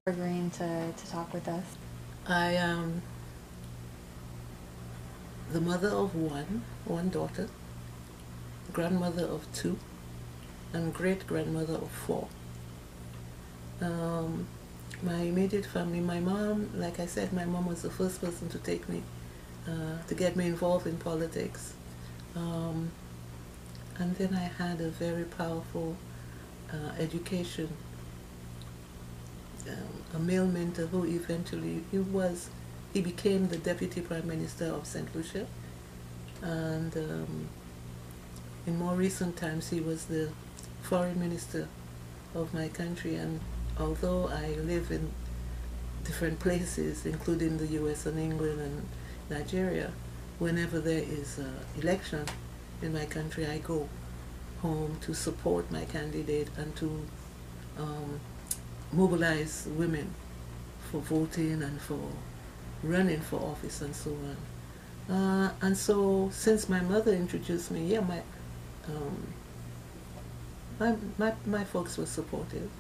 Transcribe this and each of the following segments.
agreeing to talk with us. I am the mother of one daughter, grandmother of two, and great grandmother of four. Um, my immediate family, my mom, like I said, my mom was the first person to take me, to get me involved in politics. Um, and then I had a very powerful education, a male mentor who eventually, he became the Deputy Prime Minister of St. Lucia. And in more recent times, he was the Foreign Minister of my country. And although I live in different places, including the US and England and Nigeria, whenever there is an election in my country, I go home to support my candidate and to um, mobilize women for voting and for running for office and so on. And so, since my mother introduced me, yeah, um, my folks were supportive,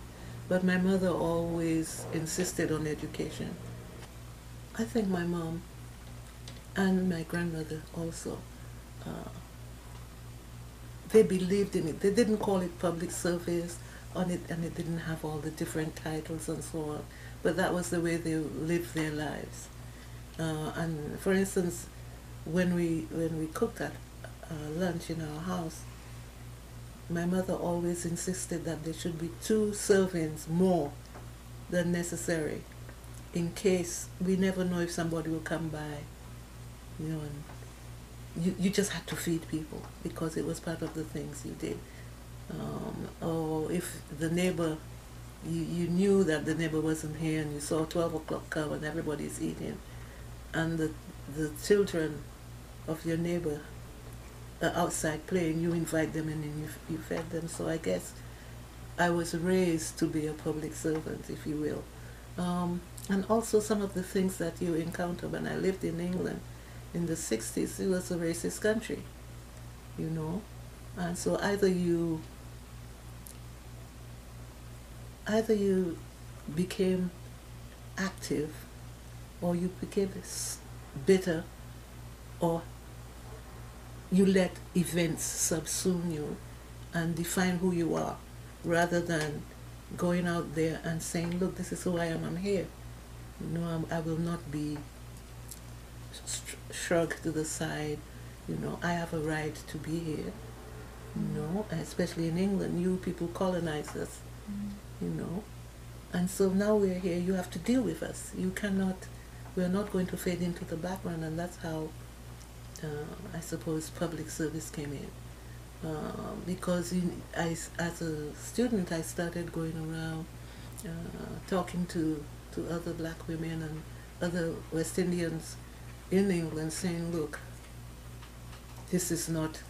but my mother always insisted on education. I think my mom and my grandmother also, uh, they believed in it. They didn't call it public service on it, and it didn't have all the different titles and so on. But that was the way they lived their lives. And for instance, when we cooked at lunch in our house, my mother always insisted that there should be two servings more than necessary, in case we never know if somebody will come by, and you just had to feed people because it was part of the things you did. Or if the neighbor, you knew that the neighbor wasn't here and you saw 12 o'clock come and everybody's eating, and the children of your neighbor are outside playing, you invite them in and you fed them. So I guess I was raised to be a public servant, if you will. And also some of the things that you encounter when I lived in England in the 60s, it was a racist country, you know. And so either you became active or you became bitter, or you let events subsume you and define who you are, rather than going out there and saying, look, this is who I am, I'm here. I will not be shrugged to the side. I have a right to be here. Especially in England, you people colonized us. you know. And so now we're here, you have to deal with us. We're not going to fade into the background, and that's how I suppose public service came in. Because as a student, I started going around talking to other black women and other West Indians in England, saying, "Look, this is not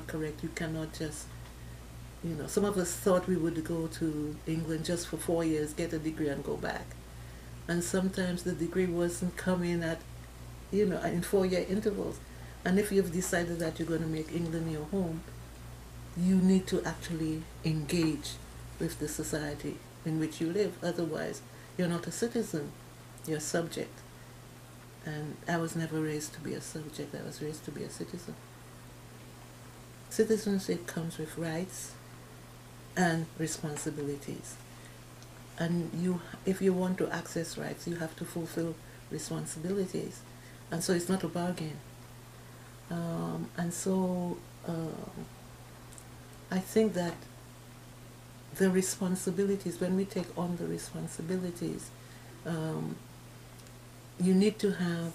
correct. You cannot just." Some of us thought we would go to England just for 4 years, get a degree, and go back. And sometimes the degree wasn't coming in 4 year intervals. And if you've decided that you're going to make England your home, you need to actually engage with the society in which you live. Otherwise, you're not a citizen, you're a subject. And I was never raised to be a subject, I was raised to be a citizen. Citizenship comes with rights and responsibilities. And if you want to access rights, you have to fulfill responsibilities. And so it's not a bargain. And so I think that the responsibilities, when we take on the responsibilities, you need to have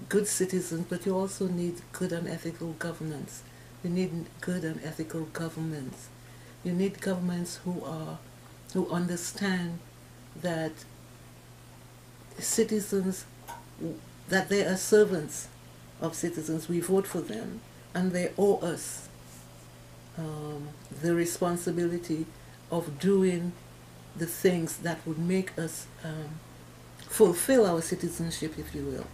good citizens, but you also need good and ethical governance. You need good and ethical governments. You need governments who understand that citizens, that they are servants of citizens. We vote for them, and they owe us the responsibility of doing the things that would make us fulfill our citizenship, if you will.